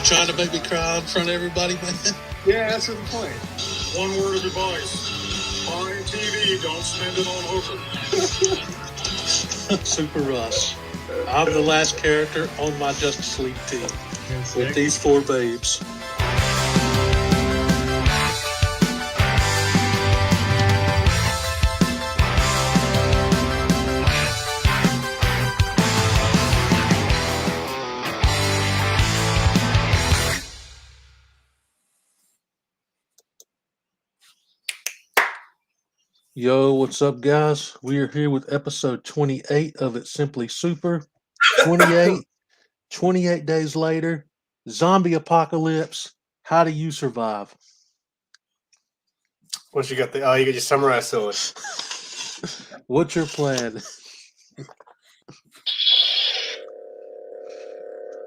trying to make me cry in front of everybody, man? Yeah, that's the point. One word of advice. Buy TV, don't spend it on hookers. Super Russ. I'm the last character on my Justice League team with these 4 babes. Yo, what's up, guys? We are here with episode 28 of It's Simply Super. 28 days later, zombie apocalypse. How do you survive? What you got? You got your samurai sword. What's your plan?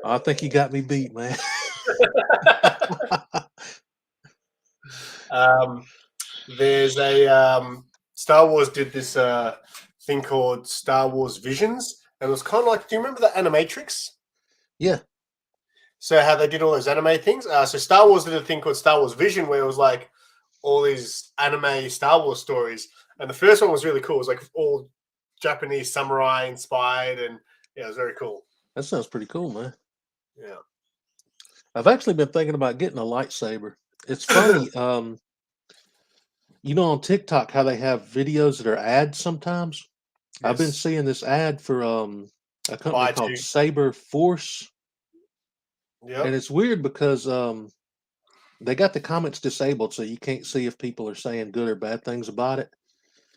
I think you got me beat, man. There's a Star Wars did this thing called Star Wars Visions, and it was kind of like, do you remember the Animatrix? Yeah. So how they did all those anime things. So Star Wars did a thing called Star Wars Vision, where it was like all these anime Star Wars stories, and the first one was really cool. It was like all Japanese samurai inspired, and yeah, it was very cool. That sounds pretty cool, man. Yeah. I've actually been thinking about getting a lightsaber. It's funny, you know, on TikTok how they have videos that are ads sometimes. Yes. I've been seeing this ad for a company called Saber Force. Yeah. And it's weird because they got the comments disabled, so you can't see if people are saying good or bad things about it.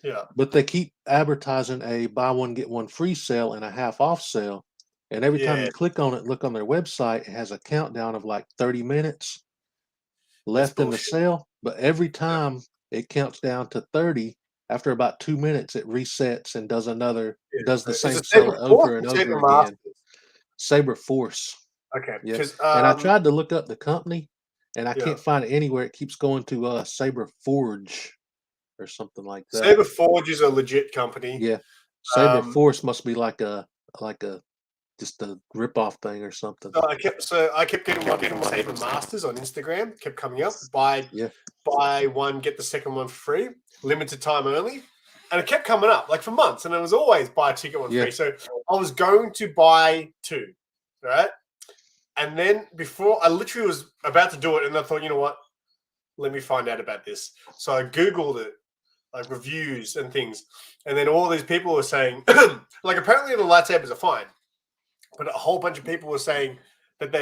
Yeah. But they keep advertising a buy one get one free sale and a half off sale. And every time you click on it, look on their website, it has a countdown of like 30 minutes left in the sale. But every time it counts down to 30, after about 2 minutes, it resets and does the same sale over and over again. Saber Force. Okay. Yeah. And I tried to look up the company, and I can't find it anywhere. It keeps going to Saber Forge or something like that. Saber Forge is a legit company. Yeah. Saber Force must be like a just a rip-off thing or something. I kept getting Saber Masters on Instagram. Kept coming up. Buy one, get the second one for free. Limited time only. And it kept coming up like for months. And it was always buy a ticket one free. So I was going to buy 2. Right? And then before I literally was about to do it, and I thought, you know what? Let me find out about this. So I Googled it, like reviews and things. And then all these people were saying, like apparently the lightsabers are fine. But a whole bunch of people were saying that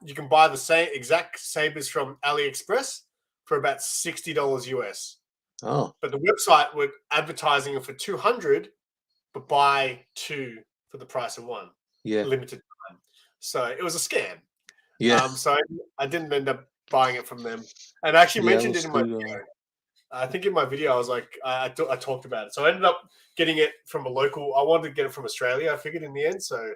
you can buy the same exact sabers from AliExpress for about $60 US. Oh. But the website were advertising it for $200, but buy 2 for the price of 1. Yeah. Limited time. So it was a scam. Yeah. So I didn't end up buying it from them. And I actually mentioned it in my video. I think in my video I was like, I talked about it. So I ended up getting it from a local. I wanted to get it from Australia, I figured in the end. So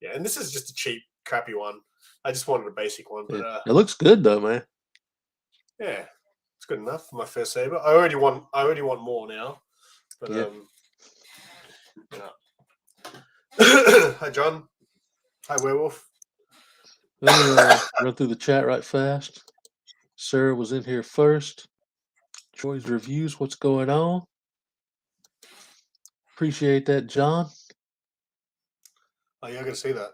yeah, and this is just a cheap, crappy one. I just wanted a basic one. But it looks good though, man. Yeah, it's good enough for my first saber. I already want more now. But Hi John. Hi Werewolf. Let me run through the chat right fast. Sarah was in here first. Troy's reviews, what's going on? Appreciate that, John. Oh, you're gonna see that.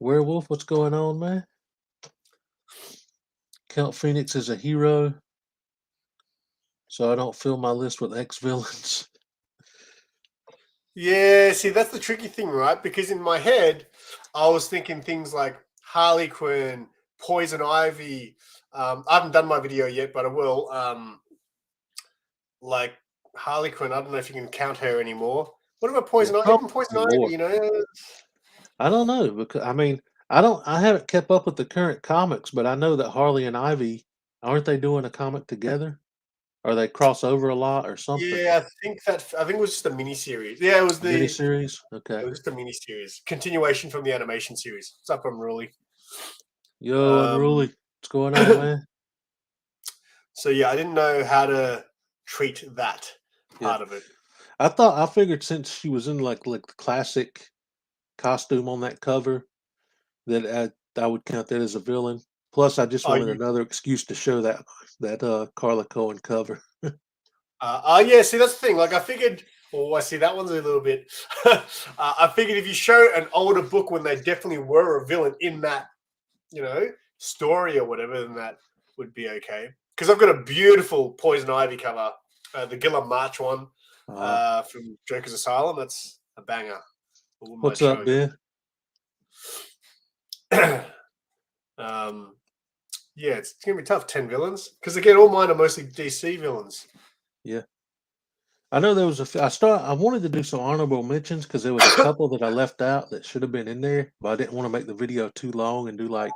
Werewolf, what's going on, man? Count Phoenix is a hero, so I don't fill my list with ex-villains. Yeah, see, that's the tricky thing, right? Because in my head, I was thinking things like Harley Quinn, Poison Ivy. I haven't done my video yet, but I will. Like Harley Quinn, I don't know if you can count her anymore. What about Poison Ivy? Even Poison Ivy, you know? I don't know, because I haven't kept up with the current comics, but I know that Harley and Ivy, aren't they doing a comic together? Or they cross over a lot or something? Yeah, I think it was just a mini-series. Yeah, it was the mini-series? Okay. It was just a mini-series. Continuation from the animation series. What's up, Unruly? Yo, Unruly. What's going on, man? So yeah, I didn't know how to treat that part of it. I figured since she was in like the classic costume on that cover, that I would count that as a villain. Plus, I just Oh, wanted another excuse to show that Carla Cohen cover. Yeah. See, that's the thing. Like, I figured. Oh, I see that one's a little bit. I figured if you show an older book when they definitely were a villain in that, story or whatever, then that would be okay. Because I've got a beautiful Poison Ivy cover, the Gilliam March one from Joker's Asylum. That's a banger. What's up, Ben? Yeah, it's gonna be tough. 10 villains, because again, all mine are mostly DC villains. Yeah, I know there was I wanted to do some honorable mentions because there was a couple that I left out that should have been in there, but I didn't want to make the video too long and do like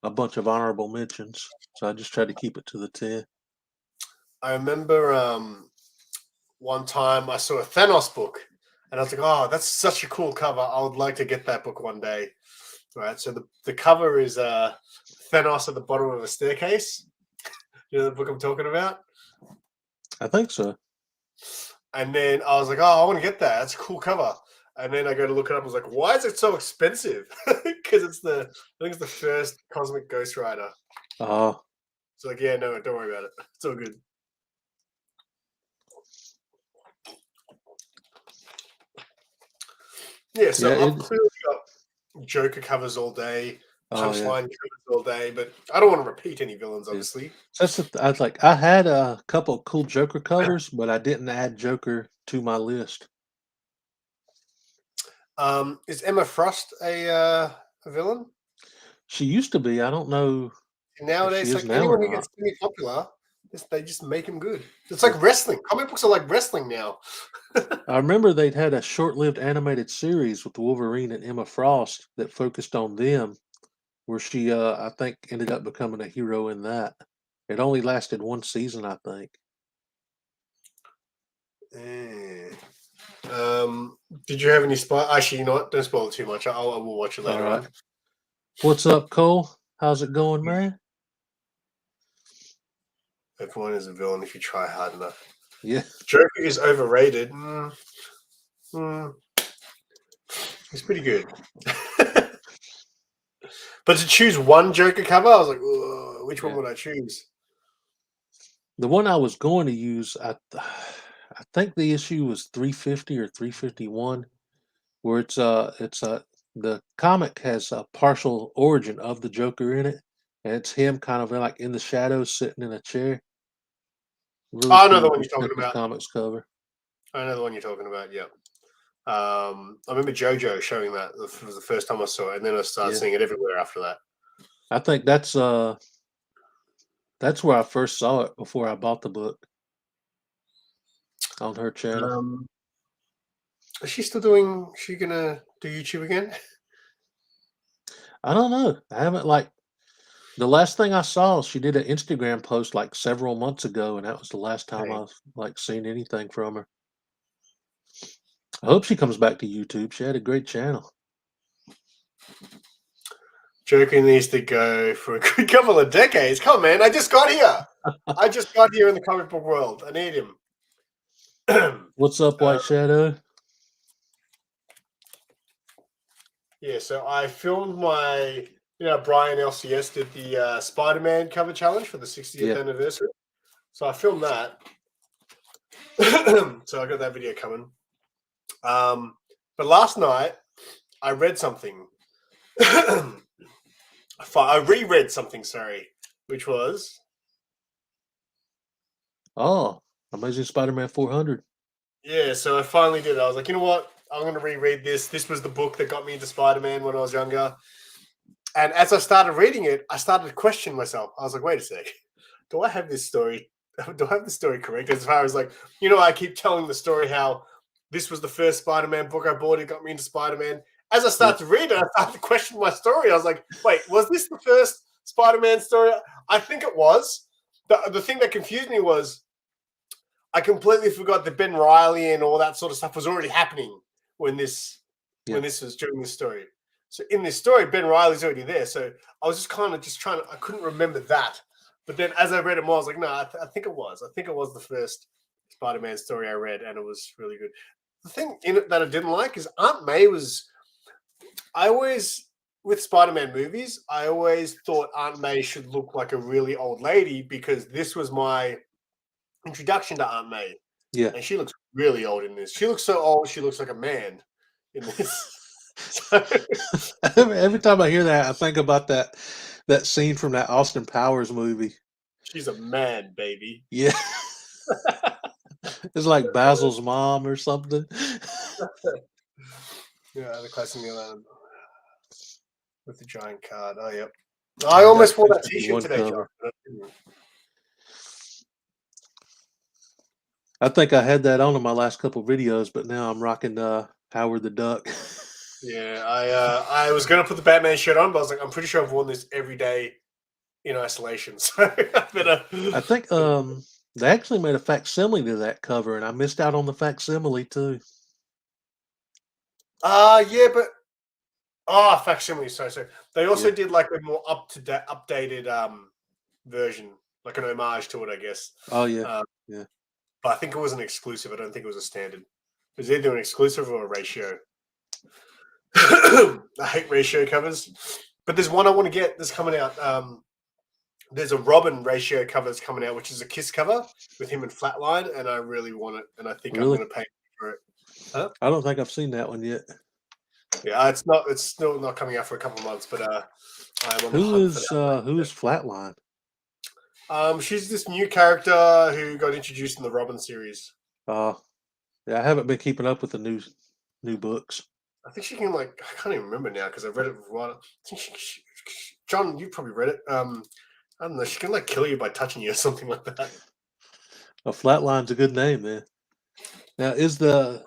a bunch of honorable mentions. So I just tried to keep it to the 10. I remember one time I saw a Thanos book, and I was like, "Oh, that's such a cool cover! I would like to get that book one day." Right. So the cover is Thanos at the bottom of a staircase. You know the book I'm talking about? I think so. And then I was like, "Oh, I want to get that. That's a cool cover." And then I go to look it up. I was like, "Why is it so expensive?" Because I think it's the first Cosmic Ghost Rider. Oh. So like, yeah, no, don't worry about it. It's all good. Yeah, so I've clearly got Joker covers all day, Punchline covers all day, but I don't want to repeat any villains, obviously. I had a couple of cool Joker covers, but I didn't add Joker to my list. Is Emma Frost a villain? She used to be. I don't know. Nowadays, like anyone who gets really popular, they just make him good. It's like wrestling. Comic books are like wrestling now. I remember they'd had a short-lived animated series with Wolverine and Emma Frost that focused on them, where she, I think, ended up becoming a hero in that. It only lasted one season, I think. Did you have any Actually, you know what? Don't spoil it too much. I will watch it later on. What's up, Cole? How's it going, man? Everyone is a villain if you try hard enough. Yeah. Joker is overrated. He's pretty good. But to choose one Joker cover, I was like, which one would I choose? The one I was going to use, I think the issue was 350 or 351, where the comic has a partial origin of the Joker in it, and it's him kind of like in the shadows sitting in a chair. Really I know the one you're talking about. Comics cover. I know the one you're talking about. Yeah. I remember JoJo showing that. It was the first time I saw it, and then I started seeing it everywhere after that. I think that's where I first saw it before I bought the book on her channel. Is she still doing? Is she gonna do YouTube again? I don't know. I haven't the last thing I saw, she did an Instagram post like several months ago, and that was the last time I've seen anything from her. I hope she comes back to YouTube. She had a great channel. Joker needs to go for a good couple of decades. Come on, man. I just got here. I just got here in the comic book world. I need him. What's up, White Shadow? Yeah, so I filmed my, Brian LCS did the Spiderman cover challenge for the 60th anniversary. So I filmed that. So I got that video coming. But last night I read something. I reread something, which was Amazing Spider-Man 400. Yeah, so I finally did it. I was like, you know what? I'm going to reread this. This was the book that got me into Spider-Man when I was younger. And as I started reading it, I started to question myself. I was like, wait a sec. Do I have this story? Do I have the story correct? As far as like, I keep telling the story how this was the first Spider-Man book I bought. It got me into Spider-Man. As I started to read it, I started to question my story. I was like, wait, was this the first Spider-Man story? I think it was. The thing that confused me was I completely forgot that Ben Reilly and all that sort of stuff was already happening when this was during this story. So in this story, Ben Reilly's already there. So I was just kind of I couldn't remember that. But then as I read it more, I was like, no, I think it was. I think it was the first Spider-Man story I read, and it was really good. The thing in it that I didn't like is Aunt May was... I always with Spider-Man movies, I always thought Aunt May should look like a really old lady because this was my introduction to Aunt May. Yeah. And she looks really old in this. She looks so old, she looks like a man in this. So, Every time I hear that, I think about that scene from that Austin Powers movie. she's a man, baby. Yeah. It's like Basil's mom or something. Yeah, the classic with the giant card. Oh, yep. I almost wore that t-shirt today, John. I think I had that on in my last couple videos, but now I'm rocking Howard the Duck. Yeah, I was gonna put the Batman shirt on, but I was like, I'm pretty sure I've worn this every day in isolation. So I think they actually made a facsimile to that cover, and I missed out on the facsimile too. Yeah, but facsimile. Sorry. They also did like a more updated version, like an homage to it, I guess. Oh yeah, yeah. But I think it was an exclusive. I don't think it was a standard. It was either an exclusive or a ratio. I hate ratio covers, but there's one I want to get that's coming out. There's a Robin ratio cover that's coming out, which is a Kiss cover with him and Flatline, and I really want it, and I think I'm going to pay for it. Huh? I don't think I've seen that one yet. Yeah, it's not. It's still not coming out for a couple of months, but I'm on who is Flatline? She's this new character who got introduced in the Robin series. Yeah, I haven't been keeping up with the new books. I think she can I can't even remember now because I read it before. I think John, you probably read it. I don't know. She can kill you by touching you or something like that. A Flatline's a good name, man. Now, is the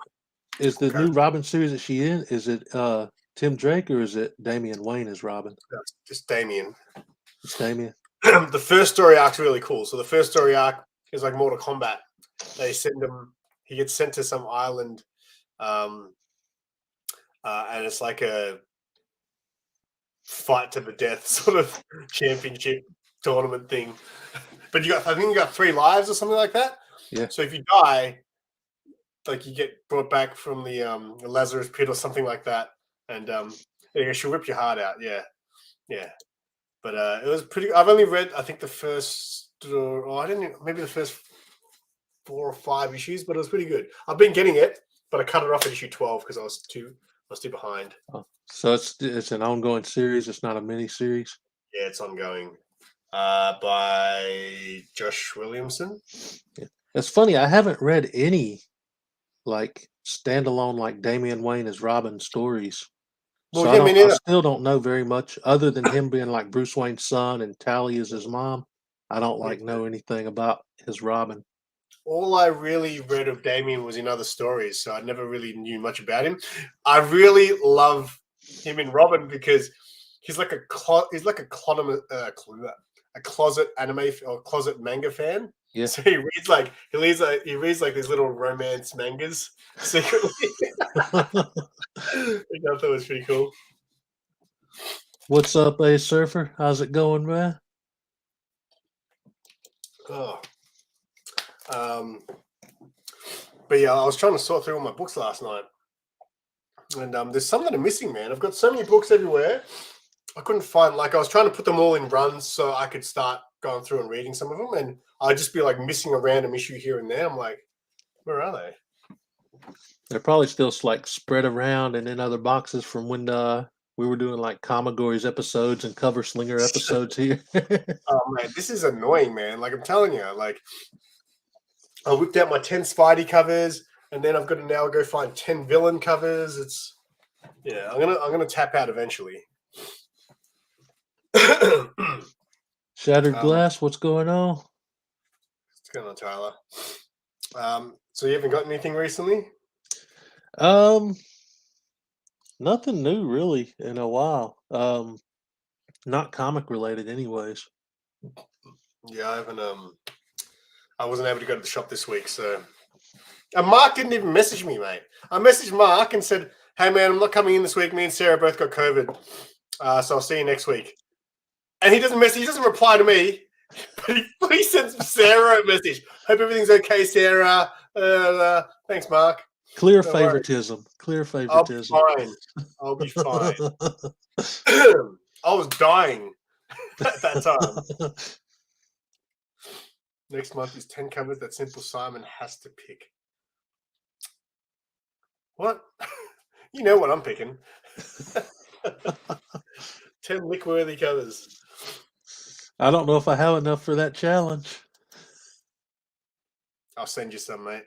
new Robin series that she in? Is it Tim Drake or is it Damian Wayne as Robin? No, it's Damian. It's Damian. The first story arc's really cool. So the first story arc is like Mortal Kombat. They send him. He gets sent to some island, and it's like a fight to the death sort of championship tournament thing. But I think you got 3 lives or something like that. Yeah. So if you die, you get brought back from the Lazarus pit or something like that, and she'll rip your heart out. Yeah. But it was pretty. I've only read, I think, the first, maybe the first 4 or 5 issues, but it was pretty good. I've been getting it, but I cut it off at issue 12 because I was too behind. Oh, so it's an ongoing series. It's not a mini series. Yeah, it's ongoing. By Josh Williamson. Yeah. It's funny. I haven't read any standalone Damian Wayne as Robin stories. Well, so I still don't know very much other than him being Bruce Wayne's son and Tally is his mom. I don't know anything about his Robin. All I really read of Damian was in other stories, so I never really knew much about him. I really love him in Robin because he's like a closet anime or closet manga fan. Yeah. So he reads these little romance mangas secretly. I thought that was pretty cool. What's up, A Surfer? How's it going, man? Oh. But yeah, I was trying to sort through all my books last night, and there's some that are missing, man. I've got so many books everywhere. I couldn't find. I was trying to put them all in runs so I could start going through and reading some of them, and I'd just be missing a random issue here and there. I'm like, where are they? They're probably still spread around and in other boxes from when we were doing Comagories episodes and Cover Slinger episodes here. Oh man, this is annoying, man. I'm telling you, I whipped out my 10 Spidey covers, and then I've got to now go find 10 villain covers. I'm gonna tap out eventually. Shattered Glass, what's going on? What's going on, Tyler? So you haven't got anything recently? Nothing new really in a while. Not comic related, anyways. Yeah, I haven't. I wasn't able to go to the shop this week, so. And Mark didn't even message me, mate. I messaged Mark and said, "Hey, man, I'm not coming in this week. Me and Sarah both got COVID, so I'll see you next week." And he doesn't message. He doesn't reply to me. But he sends Sarah a message. Hope everything's okay, Sarah. Thanks, Mark. Clear Don't worry. favoritism. Clear favoritism. I'll be fine. I was dying at that time. Next month is 10 covers that SimpleSimon has to pick. What? You know what I'm picking. 10 lick-worthy covers. I don't know if I have enough for that challenge. I'll send you some, mate.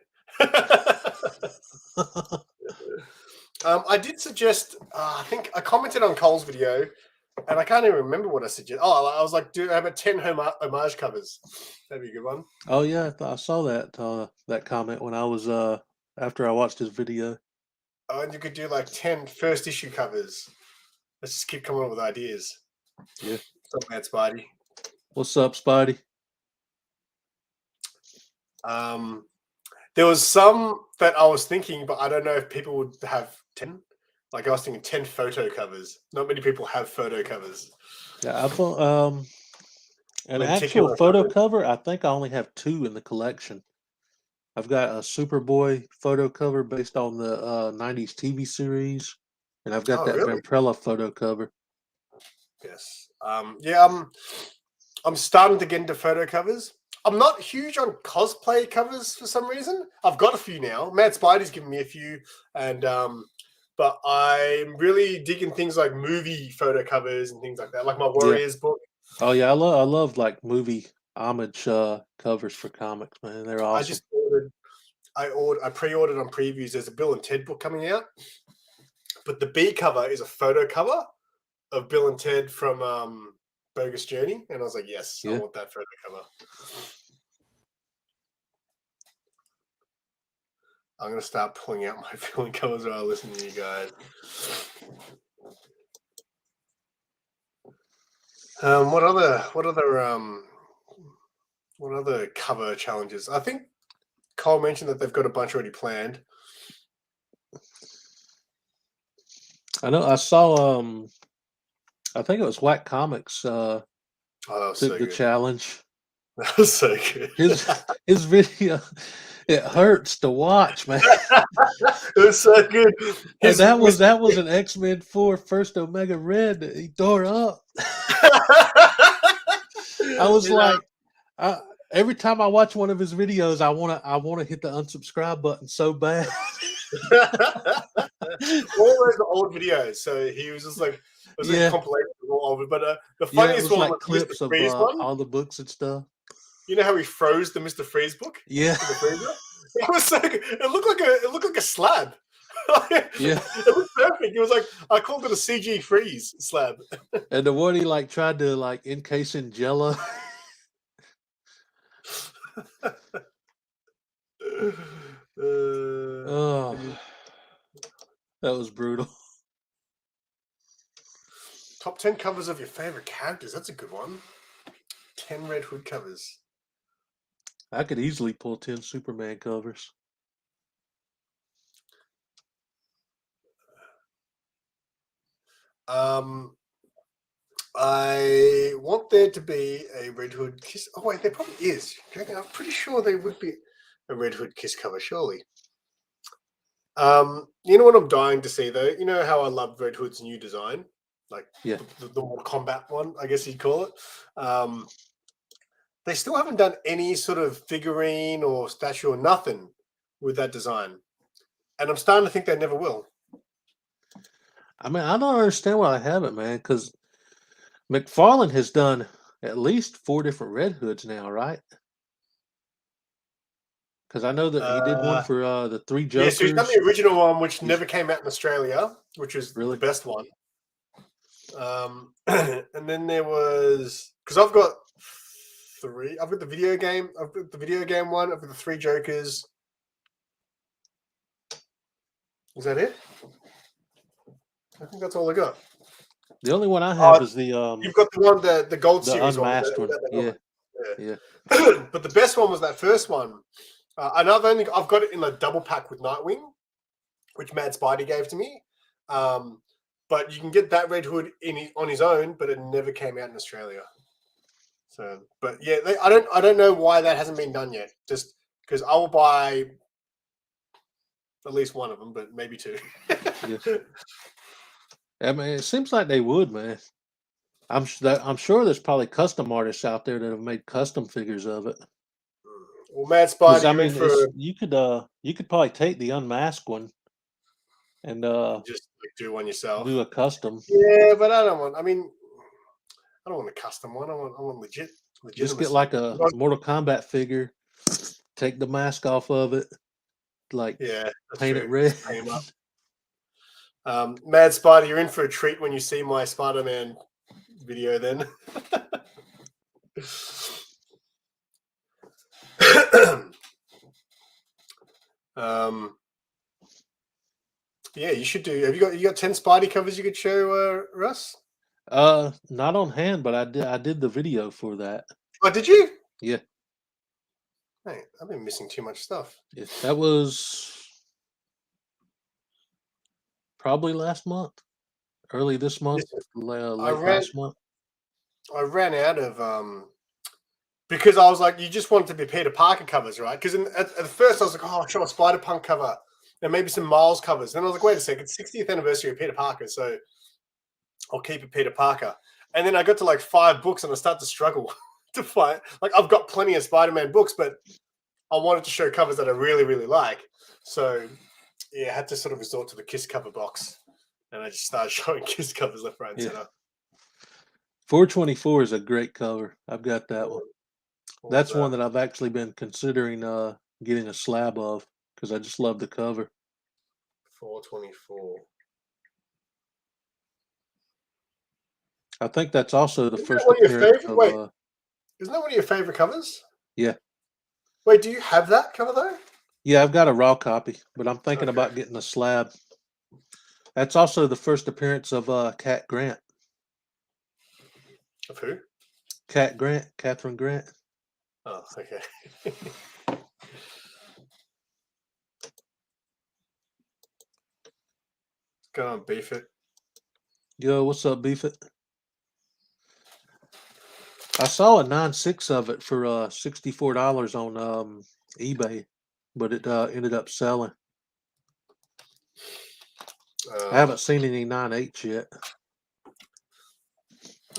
I did suggest, I think I commented on Cole's video, and I can't even remember what I suggested. Oh, I was like, dude, I have a 10 homage covers. That'd be a good one. Oh, yeah, I saw that comment when I was, after I watched his video. Oh, and you could do like 10 first issue covers. Let's just keep coming up with ideas. Yeah. What's up, Matt Spidey? What's up, Spidey? There was some that I was thinking, but I don't know if people would have 10. Like I was thinking 10 photo covers. Not many people have photo covers. Yeah, I thought an actual photo cover. I think I only have 2 in the collection. I've got a Superboy photo cover based on the 90s TV series, and I've got that Vampirella photo cover. Yes. Yeah. I'm starting to get into photo covers. I'm not huge on cosplay covers for some reason. I've got a few now. Mad Spidey's given me a few, and but I'm really digging things like movie photo covers and things like that, like my Warriors book. Oh yeah, I love like movie homage covers for comics, man. They're awesome. I pre-ordered on previews. There's a Bill and Ted book coming out, but the B cover is a photo cover of Bill and Ted from Bogus Journey, and I was like, yes, I want that photo cover. I'm gonna start pulling out my villain covers while I listen to you guys. What other cover challenges? I think Cole mentioned that they've got a bunch already planned. I know I saw I think it was Whack Comics that was took so the good. challenge. That was so good. His video, it hurts to watch, man. It was so good. And that was an X-Men 4 First Omega Red that he tore up. I was like, every time I watch one of his videos, I wanna hit the unsubscribe button so bad. All those old videos. So he was just like, it was a compilation of all of it. But the funniest one was clips Mr. of Freeze one. all the books and stuff. You know how he froze the Mr. Freeze book? Yeah. It was so good. It looked like a slab. Yeah. It was perfect. It was like, I called it a CG freeze slab. And the one he like tried to like encase in Jello. Oh, that was brutal. Top 10 covers of your favorite characters. That's a good one. 10 Red Hood covers. I could easily pull 10 Superman covers. I want there to be a Red Hood kiss. Oh wait, there probably is. I'm pretty sure there would be a Red Hood kiss cover, surely. You know what I'm dying to see though? You know how I love Red Hood's new design? Like the Mortal Kombat one, I guess you'd call it. They still haven't done any sort of figurine or statue or nothing with that design. And I'm starting to think they never will. I mean, I don't understand why they haven't, man, because McFarlane has done at least 4 different Red Hoods now, right? Because I know that he did one for the 3 Jokers. Yeah, so he's done the original one, which never came out in Australia, which is the best one. And then there was, because I've got 3. I've got the video game. I've got the video game one. I've got the 3 Jokers. Is that it? I think that's all I got. The only one I have is the you've got the one the gold the series unmasked one. Yeah. But the best one was that first one. And I've got it in a double pack with Nightwing, which Mad Spidey gave to me. But you can get that Red Hood on his own, but it never came out in Australia. So, but yeah, I don't know why that hasn't been done yet. Just because I will buy At least one of them, but maybe two. Yeah. I mean, it seems like they would, man. I'm sure there's probably custom artists out there that have made custom figures of it. Well, Mad 'Cause, Spider, I you're in mean, for you could probably take the unmasked one and just like, do one yourself. do a custom. Yeah, but I don't want. I mean, I don't want a custom one. I want legit. Just get like a Mortal Kombat figure, take the mask off of it, like Yeah, paint it red. Paint 'em up. Mad Spider, you're in for a treat when you see my Spider-Man video. Then. Yeah, you should do. Have you got 10 Spidey covers you could show, Russ? Not on hand, but I did the video for that. Oh, did you? Yeah. Hey, I've been missing too much stuff. Yeah, that was probably last month, early this month, late last month. I ran out of because I was like, you just wanted to be Peter Parker covers, right? Because at first I was like, oh, I'll show a Spider-Punk cover and maybe some Miles covers. Then I was like, wait a second, it's 60th anniversary of Peter Parker, so I'll keep it Peter Parker. And then I got to like 5 books and I started to struggle to find. Like, I've got plenty of Spider-Man books, but I wanted to show covers that I really, really like. So, yeah, I had to sort of resort to the Kiss cover box. And I just started showing Kiss covers left, right, and center. 424 is a great cover. I've got that one. That's that? one that I've actually been considering getting a slab of because I just love the cover. 424. I think that's also the first one of your appearance favorite? of. Wait, isn't that one of your favorite covers? Yeah. Wait, do you have that cover though? Yeah, I've got a raw copy, but I'm thinking about getting a slab. That's also the first appearance of Cat Grant. Of who? Cat Grant, Catherine Grant. Oh, okay. Go on, beef it. Yo, what's up, Beef It? I saw a 9.6 of it for $64 on eBay, but it ended up selling. I haven't seen any 9.8 yet.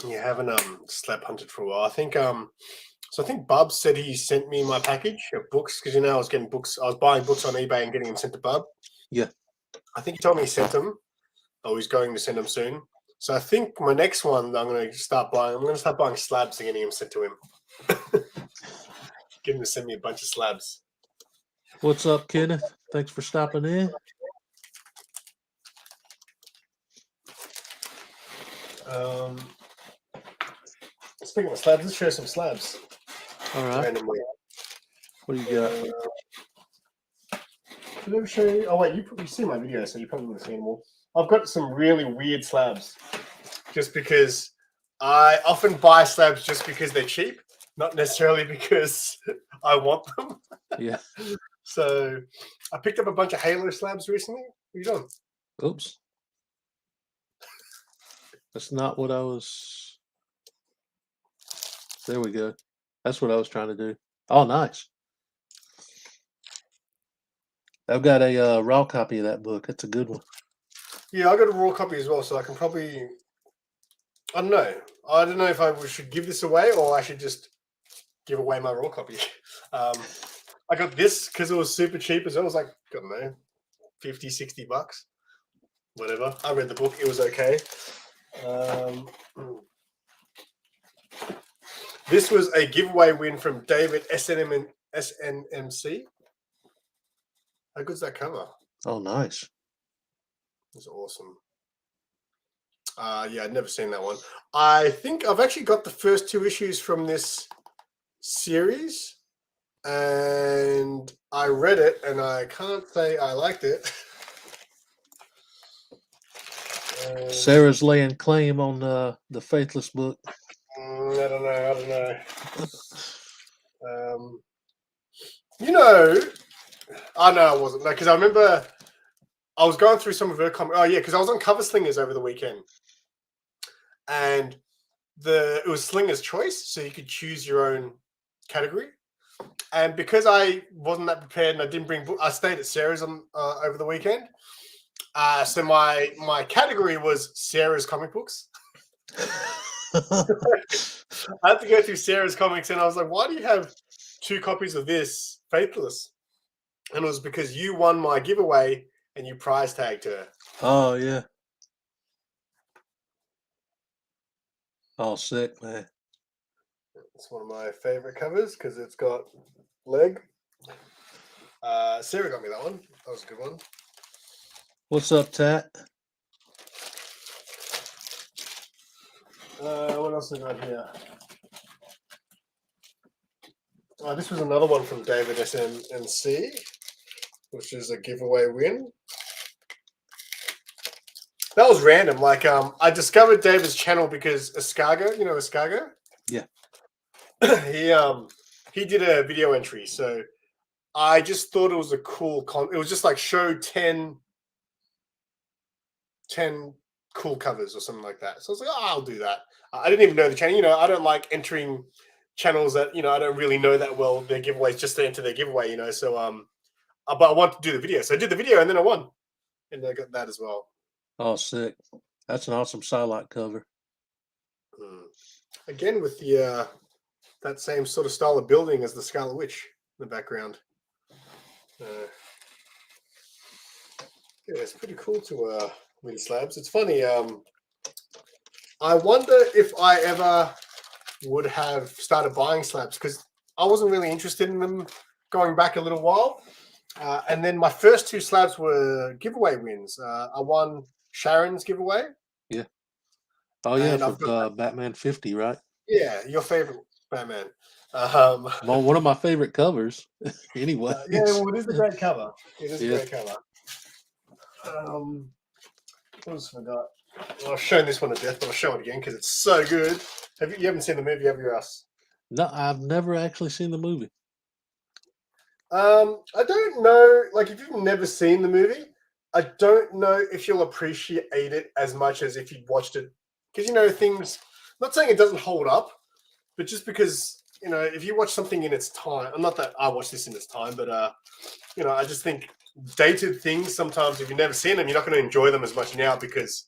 You haven't slab hunted for a while. I think so I think Bub said he sent me my package of books because I was getting books. I was buying books on eBay and getting them sent to Bub. Yeah. I think he told me he sent them. Oh, he's going to send them soon. So I think my next one I'm going to start buying. I'm going to start buying slabs and getting them sent to him. Get him to send me a bunch of slabs. What's up, Kenneth? Thanks for stopping in. Speaking of slabs, let's show some slabs. All right. Randomly. What do you got? Did I ever show you? Oh wait, you see my video, so you probably would have seen them all. I've got some really weird slabs, just because I often buy slabs just because they're cheap, not necessarily because I want them. Yeah. So I picked up a bunch of Halo slabs recently. What are you doing? Oops. That's not what I was. There we go. That's what I was trying to do. Oh, nice. I've got a raw copy of that book. That's a good one. Yeah, I got a raw copy as well, so I can probably. I don't know. I don't know if I should give this away or I should just give away my raw copy. I got this because it was super cheap as well. It was like, I don't know, $50, $60. Whatever. I read the book. It was okay. This was a giveaway win from David SNMC. How good's that cover? Oh, nice. It's awesome. Yeah, I'd never seen that one. I think I've actually got the first 2 issues from this series, and I read it, and I can't say I liked it. Sarah's laying claim on the Faithless book. I don't know. You know, I know I wasn't, because I remember I was going through some of her comments. Oh yeah, because I was on Cover Slingers over the weekend, and it was Slinger's Choice, so you could choose your own category. And because I wasn't that prepared and I didn't bring I stayed at Sarah's on over the weekend. So my category was Sarah's comic books. I had to go through Sarah's comics, and I was like, "Why do you have 2 copies of this Faithless?" And it was because you won my giveaway and you prize tagged her. Oh yeah. Oh, sick, man. It's one of my favorite covers because it's got leg. Sarah got me that one. That was a good one. What's up, Tat? What else I got here? Oh, this was another one from David SMNC, which is a giveaway win. That was random. Like, I discovered David's channel because Escargo, you know Escargo? Yeah. He did a video entry, so I just thought it was a cool it was just like show 10 cool covers or something like that. So I was like, oh, I'll do that. I didn't even know the channel. You know, I don't like entering channels that, you know, I don't really know that well, their giveaways, just to enter their giveaway, you know. So but I wanted to do the video. So I did the video and then I won. And I got that as well. Oh, sick. That's an awesome Psylocke cover. Again with the that same sort of style of building as the Scarlet Witch in the background. Yeah, it's pretty cool to win Slabs. It's funny. I wonder if I ever would have started buying Slabs because I wasn't really interested in them going back a little while. And then my first 2 Slabs were giveaway wins. I won Sharon's giveaway. Yeah. Oh yeah, and for Batman 50, right? Yeah, your favorite Batman. Well, one of my favorite covers. Anyway. Yeah, well, it is a great cover. It is Yeah. a great cover. What else have I got? Well, I've shown this one to death, but I'll show it again because it's so good. You haven't seen the movie, have you, Russ? No, I've never actually seen the movie. I don't know. Like, if you've never seen the movie, I don't know if you'll appreciate it as much as if you'd watched it. Because, you know, things, not saying it doesn't hold up, but just because, you know, if you watch something in its time, not that I watched this in its time, but, you know, I just think dated things, sometimes if you've never seen them, you're not going to enjoy them as much now because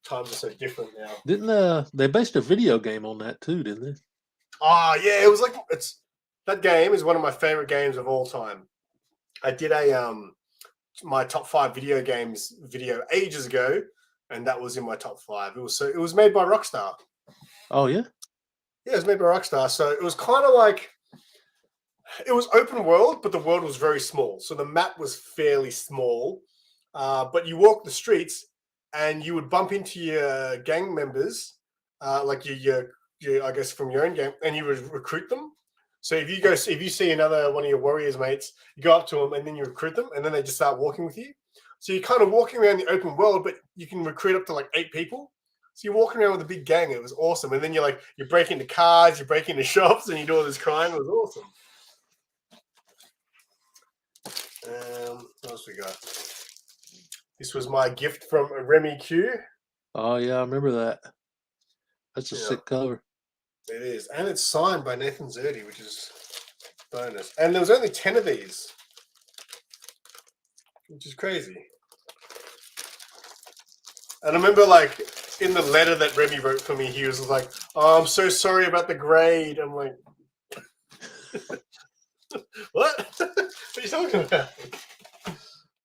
times are so different now. Didn't they based a video game on that too, didn't they? Oh, yeah, it was like, that game is one of my favorite games of all time. I did my top 5 video games video ages ago, and that was in my top 5. It was made by Rockstar. Oh yeah? Yeah, it was made by Rockstar. So it was kind of like, it was open world, but the world was very small. So the map was fairly small, but you walk the streets and you would bump into your gang members, like your I guess from your own gang, and you would recruit them. So if you see another one of your Warriors mates, you go up to them and then you recruit them, and then they just start walking with you. So you're kind of walking around the open world, but you can recruit up to like 8 people. So you're walking around with a big gang. It was awesome. And then you break into cars, you break into shops, and you do all this crime. It was awesome. What else we got? This was my gift from Remy Q. Oh yeah, I remember that. That's a sick cover. It is. And it's signed by Nathan Zerdy, which is bonus. And there was only 10 of these, which is crazy. And I remember, like, in the letter that Remy wrote for me, he was like, "Oh, I'm so sorry about the grade." I'm like, what? What are you talking about?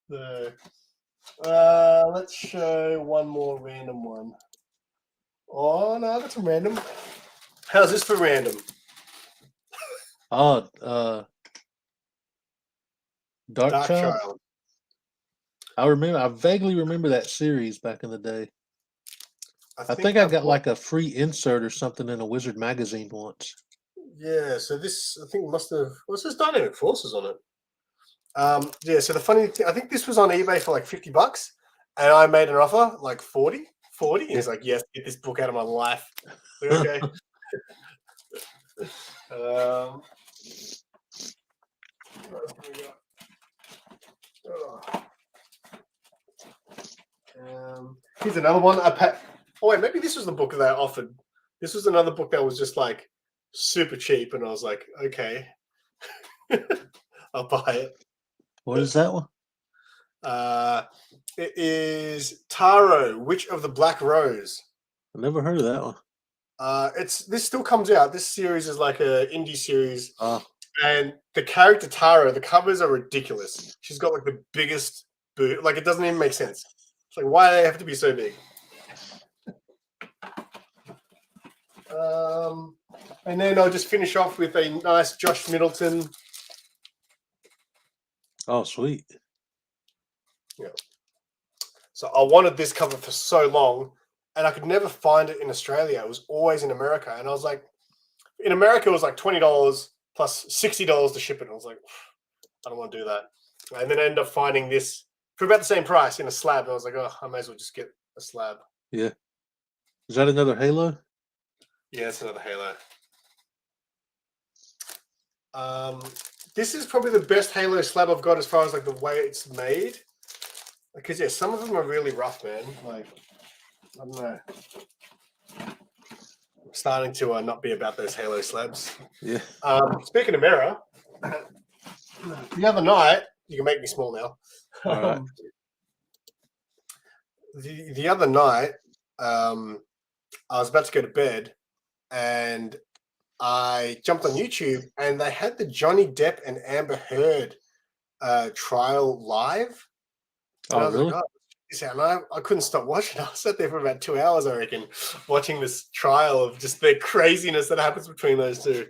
So, let's show one more random one. Oh, no, that's a random. How's this for random? Oh, Dark Child. I vaguely remember that series back in the day. I think I got like a free insert or something in a Wizard magazine once. Yeah, so this I think must have what's this Dynamic Forces on it? Yeah, so the funny thing, I think this was on eBay for like $50 and I made an offer like 40. He's like, yes, get this book out of my life. Like, okay. Here's another one. Oh wait, maybe this was the book that I offered. This was another book that was just like super cheap, and I was like, okay. I'll buy it. What is that one? It is Taro, Witch of the Black Rose. I never heard of that one. This still comes out. This series is like a indie series, Oh, and the character Taro, the covers are ridiculous. She's got like the biggest boot. Like it doesn't even make sense. It's like why do they have to be so big? And then I'll just finish off with a nice Josh Middleton. oh, sweet. Yeah. So I wanted this cover for so long, and I could never find it in Australia. It was always in America, and I was like, in America, it was like $20 plus $60 to ship it. And I was like, I don't want to do that. And then I ended up finding this for about the same price in a slab. And I was like, oh, I may as well just get a slab. Yeah. Is that another Halo? Yeah, it's another Halo. This is probably the best Halo slab I've got as far as like the way it's made. Because yeah, some of them are really rough, man. Like, I don't know. I'm starting to not be about those Halo slabs. Yeah. Speaking of error, the other night, you can make me small now. All right. The other night, I was about to go to bed, and I jumped on YouTube, and they had the Johnny Depp and Amber Heard trial live. And I was really? like, and I couldn't stop watching. I sat there for about 2 hours, I reckon, watching this trial of just the craziness that happens between those two.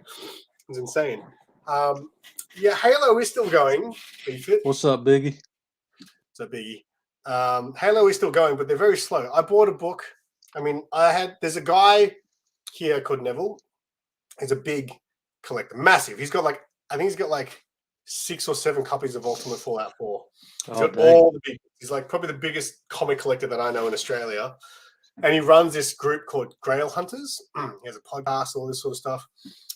It's insane. Yeah, Halo is still going. What's up, Biggie? It's a biggie. Halo is still going, but they're very slow. I bought a book. I mean, there's a guy here called Neville. He's a big collector, massive. He's got I think he's got 6 or 7 copies of Ultimate Fallout 4. He's got all the big. He's probably the biggest comic collector that I know in Australia, and he runs this group called Grail Hunters. He has a podcast, all this sort of stuff.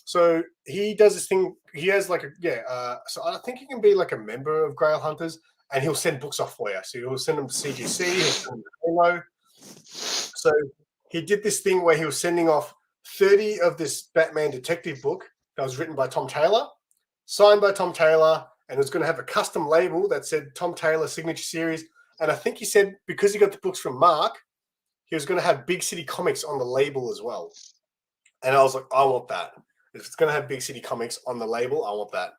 So he does this thing. He has so I think he can be like a member of Grail Hunters, and he'll send books off for you. So he'll send them to CGC, he'll send them to Halo. So he did this thing where he was sending off 30 of this Batman detective book that was written by Tom Taylor, signed by Tom Taylor, and it was going to have a custom label that said Tom Taylor Signature Series. And I think he said because he got the books from Mark, he was going to have Big City Comics on the label as well. And I was like, I want that. If it's going to have Big City Comics on the label, I want that.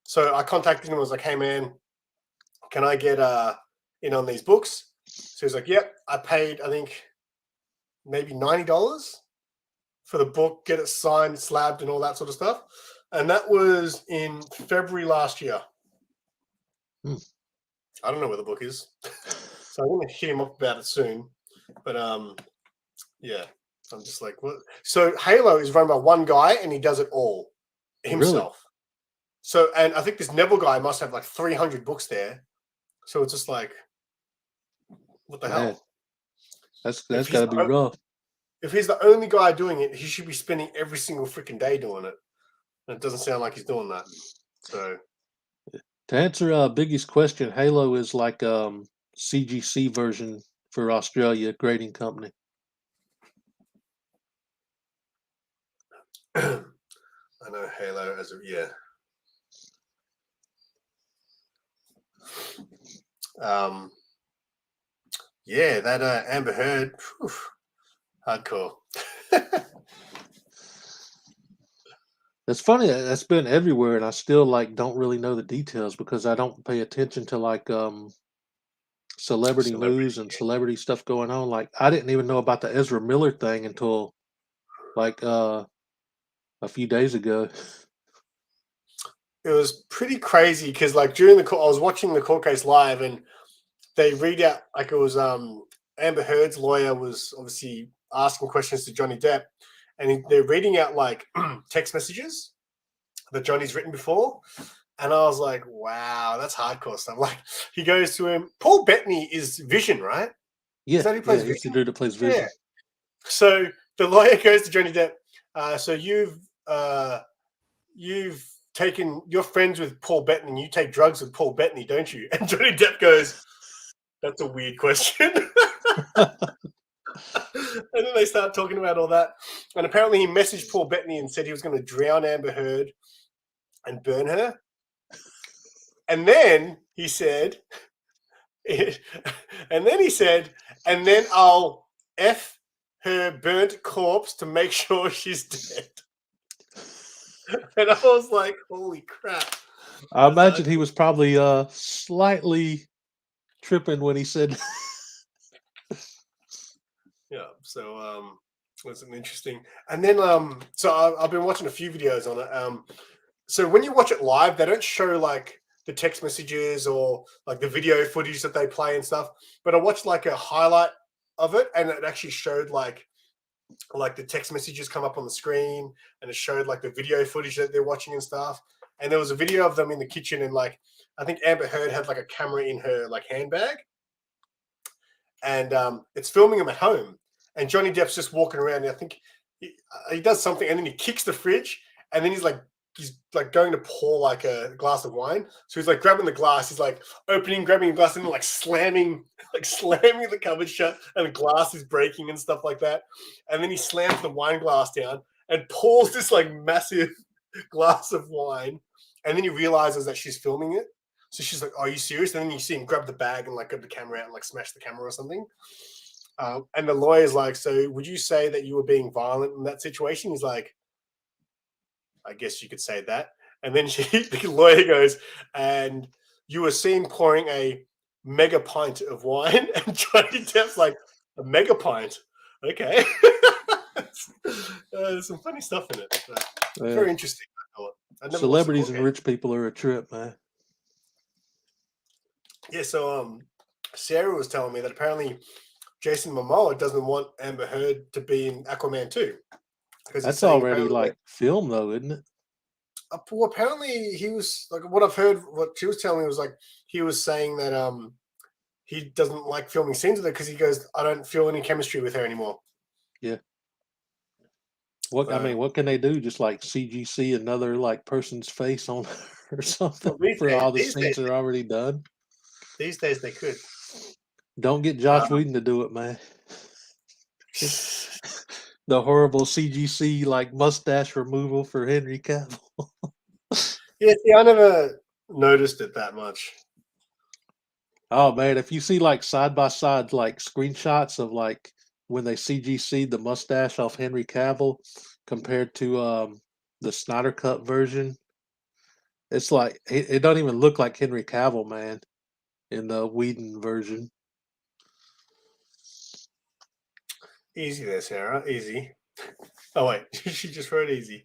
So I contacted him and was like, hey, man, can I get in on these books? So he's like, yep. I paid, I think, maybe $90 for the book, get it signed, slabbed, and all that sort of stuff. And that was in February last year. I don't know where the book is. So I'm going to hit him up about it soon. But yeah, I'm just like, what? So Halo is run by one guy, and he does it all himself. Really? So, and I think this Neville guy must have 300 books there. So it's just like, what the hell? That's got to be rough. If he's the only guy doing it, he should be spending every single freaking day doing it. And it doesn't sound like he's doing that. So, to answer Biggie's question, Halo is like CGC version for Australia, grading company. I know Halo as yeah, that Amber Heard, hardcore. It's funny. That's been everywhere, and I still don't really know the details because I don't pay attention to celebrity news and celebrity stuff going on. I didn't even know about the Ezra Miller thing until a few days ago. It was pretty crazy because during the court, I was watching the court case live, and they read out it was Amber Heard's lawyer was obviously asking questions to Johnny Depp. And they're reading out text messages that Johnny's written before. And I was like, wow, that's hardcore stuff. He goes to him. Paul Bettany is Vision, right? Yeah. Is that who plays Vision? He's the dude that plays Vision. Yeah. So the lawyer goes to Johnny Depp. So you've taken, you're friends with Paul Bettany and you take drugs with Paul Bettany, don't you? And Johnny Depp goes, that's a weird question. And then they start talking about all that. And apparently he messaged Paul Bettany and said he was going to drown Amber Heard and burn her. And then he said, and then I'll F her burnt corpse to make sure she's dead. And I was like, holy crap. I imagine he was probably slightly tripping when he said yeah, so was an interesting. And then so I've been watching a few videos on it. So when you watch it live, they don't show like the text messages or like the video footage that they play and stuff. But I watched like a highlight of it, and it actually showed like the text messages come up on the screen, and it showed like the video footage that they're watching and stuff. And there was a video of them in the kitchen, and like I think Amber Heard had like a camera in her like handbag, and it's filming them at home. And Johnny Depp's just walking around, and I think he does something, and then he kicks the fridge, and then he's like going to pour like a glass of wine. So he's like grabbing the glass, he's like grabbing a glass, and then like slamming the cupboard shut, and the glass is breaking and stuff like that. And then he slams the wine glass down and pours this like massive glass of wine. And then he realizes that she's filming it. So she's like, "Are you serious?" And then you see him grab the bag and like grab the camera out and like smash the camera or something. And the lawyer's like, "So would you say that you were being violent in that situation?" He's like, "I guess you could say that." And then the lawyer goes, "And you were seen pouring a mega pint of wine." And Johnny Depp's like, "A mega pint? Okay." There's some funny stuff in it. Very interesting. I thought. Celebrities and rich people are a trip, man. Yeah, so Sarah was telling me that apparently Jason Momoa doesn't want Amber Heard to be in Aquaman 2. That's already like filmed though, isn't it? Well, apparently he was like, what I've heard, what she was telling me was like he was saying that he doesn't like filming scenes with her because he goes, "I don't feel any chemistry with her anymore." Yeah. I mean, what can they do? Just like CGC another like person's face on her or something for all the scenes that are already done. These days they could. Don't get Josh Whedon to do it, man. The horrible CGC like mustache removal for Henry Cavill. Yeah, see, I never noticed it that much. Oh man, if you see like side by side like screenshots of like when they CGC'd the mustache off Henry Cavill compared to the Snyder Cut version, it's like it don't even look like Henry Cavill, man, in the Whedon version. Easy there, Sarah. Easy. Oh wait, she just wrote easy.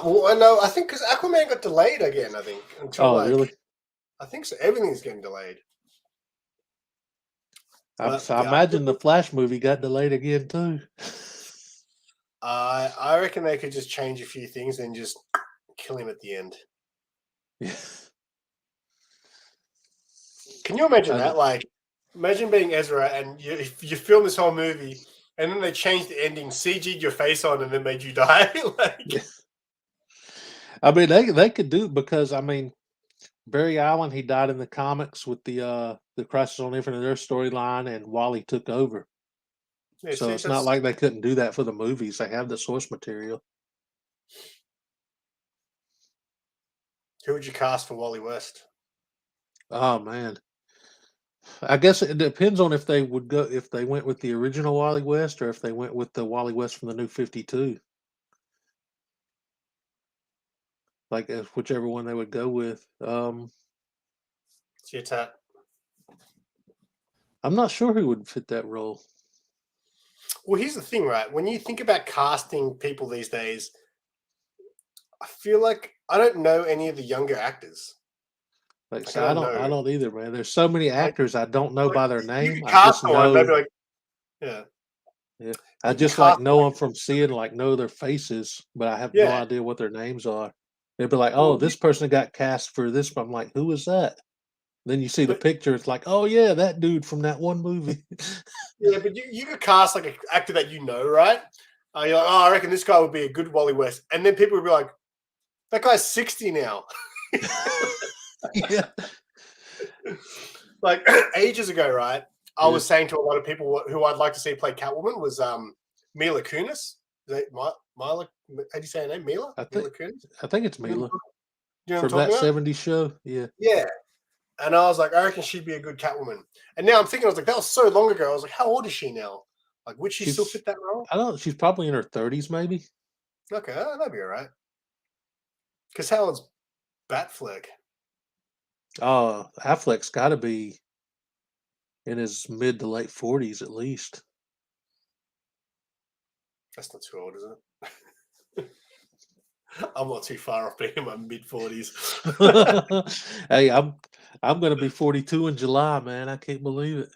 Well, no, I think because Aquaman got delayed again. I think until really? I think so. Everything's getting delayed. I imagine the Flash movie got delayed again too. I reckon they could just change a few things and just kill him at the end. Yeah. Can you imagine that? Like, imagine being Ezra and you film this whole movie and then they changed the ending, CG'd your face on, and then made you die. Yeah. I mean, they could do it because I mean, Barry Allen, he died in the comics with the Crisis on Infinite Earth storyline, and Wally took over. Yeah, so it's not like they couldn't do that for the movies. They have the source material. Who would you cast for Wally West? Oh man, I guess it depends on if they went with the original Wally West or if they went with the Wally West from the New 52. Like whichever one they would go with. It's your tap. I'm not sure who would fit that role. Well, here's the thing, right? When you think about casting people these days, I feel like I don't know any of the younger actors. Like I don't either, man. There's so many actors I don't know by their name. I just know. Maybe like, yeah. I just like know them from seeing, like know their faces, but I have no idea what their names are. They'd be like, "Oh, this person got cast for this." But I'm like, "Who is that?" Then you see the picture. It's like, "Oh yeah, that dude from that one movie." Yeah, but you could cast like an actor that you know, right? You're like, "Oh, I reckon this guy would be a good Wally West," and then people would be like, "That guy's 60 now." Yeah. Like ages ago, right? I was saying to a lot of people who I'd like to see play Catwoman was Mila Kunis. Is that Mila? How do you say her name? Mila? Mila Kunis? I think it's Mila. You know From that 70s show? Yeah. Yeah. And I was like, I reckon she'd be a good Catwoman. And now I'm thinking, I was like, that was so long ago. I was like, how old is she now? Like, would she still fit that role? I don't know. She's probably in her 30s, maybe. Okay, that'd be all right. Because how old's Batfleck? Affleck's got to be in his mid to late 40s at least. That's not too old, is it? I'm not too far off being in my mid 40s. Hey, I'm gonna be 42 in July, man. I can't believe it.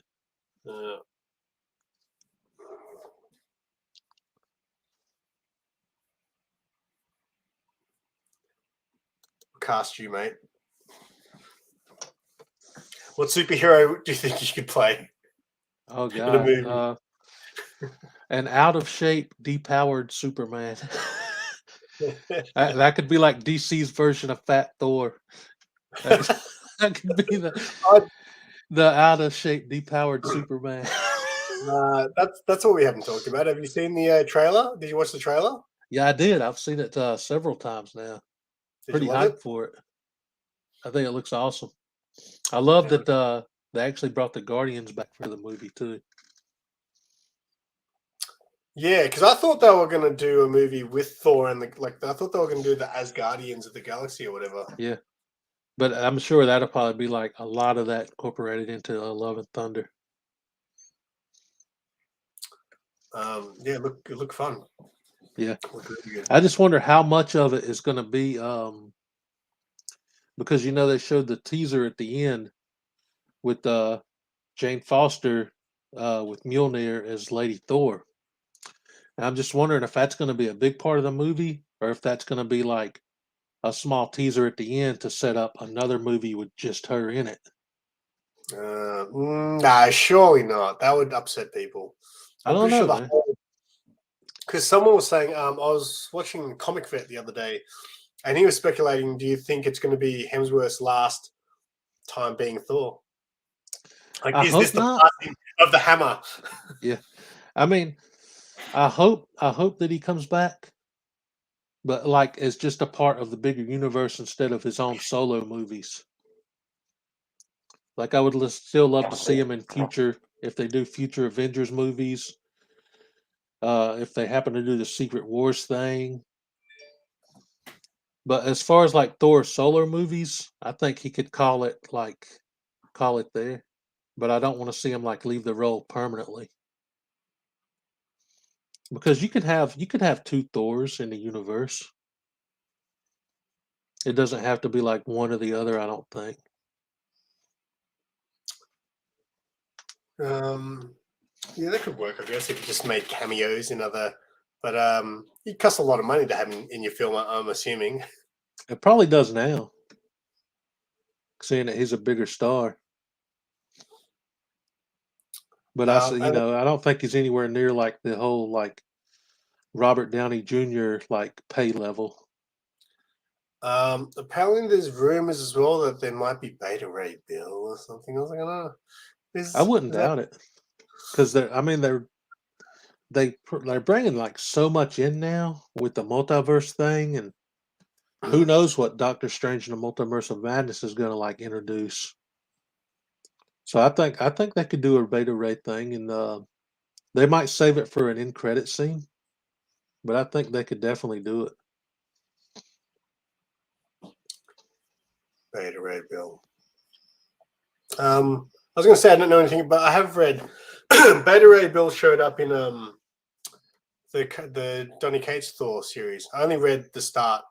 Cast you, mate. What superhero do you think you could play? Oh God, an out of shape, depowered Superman. That could be like DC's version of Fat Thor. That could be the out of shape, depowered Superman. That's what we haven't talked about. Have you seen the trailer? Did you watch the trailer? Yeah, I did. I've seen it several times now. Pretty hyped for it. I think it looks awesome. I love that they actually brought the Guardians back for the movie too. Yeah, because I thought they were going to do a movie with Thor and I thought they were going to do the Asgardians of the Galaxy or whatever. Yeah, but I'm sure that'll probably be like a lot of that incorporated into Love and Thunder. Yeah, it looked fun. Yeah, really good. I just wonder how much of it is going to be because they showed the teaser at the end with Jane Foster with Mjolnir as Lady Thor. And I'm just wondering if that's going to be a big part of the movie or if that's going to be like a small teaser at the end to set up another movie with just her in it. Nah, surely not. That would upset people. I don't know, because someone was saying, I was watching Comic Vet the other day, and he was speculating, do you think it's going to be Hemsworth's last time being Thor? Like, is this the passing of the hammer? Yeah. I mean, I hope that he comes back, but like as just a part of the bigger universe instead of his own solo movies. Like I would still love to see him in future if they do future Avengers movies. If they happen to do the Secret Wars thing. But as far as like Thor solo movies, I think he could call it there. But I don't want to see him like leave the role permanently. Because you could have two Thors in the universe. It doesn't have to be like one or the other, I don't think. Yeah, that could work, I guess, if you just made cameos in other. But it costs a lot of money to have him in your film, I'm assuming. It probably does now, seeing that he's a bigger star. But I don't think he's anywhere near like the whole like Robert Downey Jr. like pay level. Apparently, there's rumors as well that there might be Beta Ray Bill or something. I was like, oh, I wouldn't doubt it, because they're bringing like so much in now with the multiverse thing, and who knows what Doctor Strange and the Multiverse of Madness is going to like introduce. So I think they could do a Beta Ray thing, and they might save it for an end credit scene, but I think they could definitely do it. Beta Ray Bill. I was going to say I don't know anything, but I have read Beta Ray Bill showed up in the Donny Cates Thor series. I only read the start,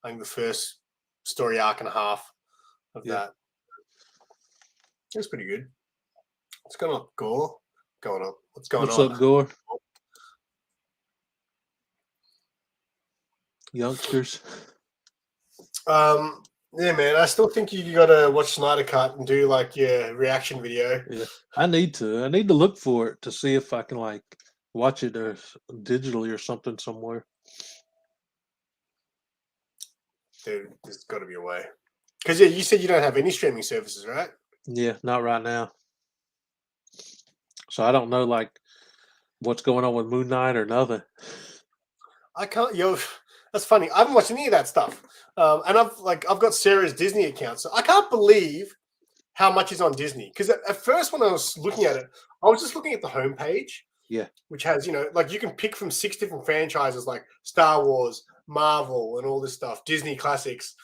I think the first story arc and a half of that. It was pretty good. What's going on, Gore? What's going on? What's up, Gore? Youngsters. Yeah, man. I still think you got to watch Snyder Cut and do like your reaction video. Yeah, I need to look for it to see if I can like watch it or digitally or something somewhere. Dude, there's got to be a way. Because you said you don't have any streaming services, right? Yeah, not right now. So I don't know like what's going on with Moon Knight or nothing. I can't. That's funny. I haven't watched any of that stuff, and I've got Sarah's Disney account, so I can't believe how much is on Disney. Because at first, when I was looking at it, I was just looking at the homepage, Yeah, which has like you can pick from 6 different franchises like Star Wars, Marvel, and all this stuff, Disney classics.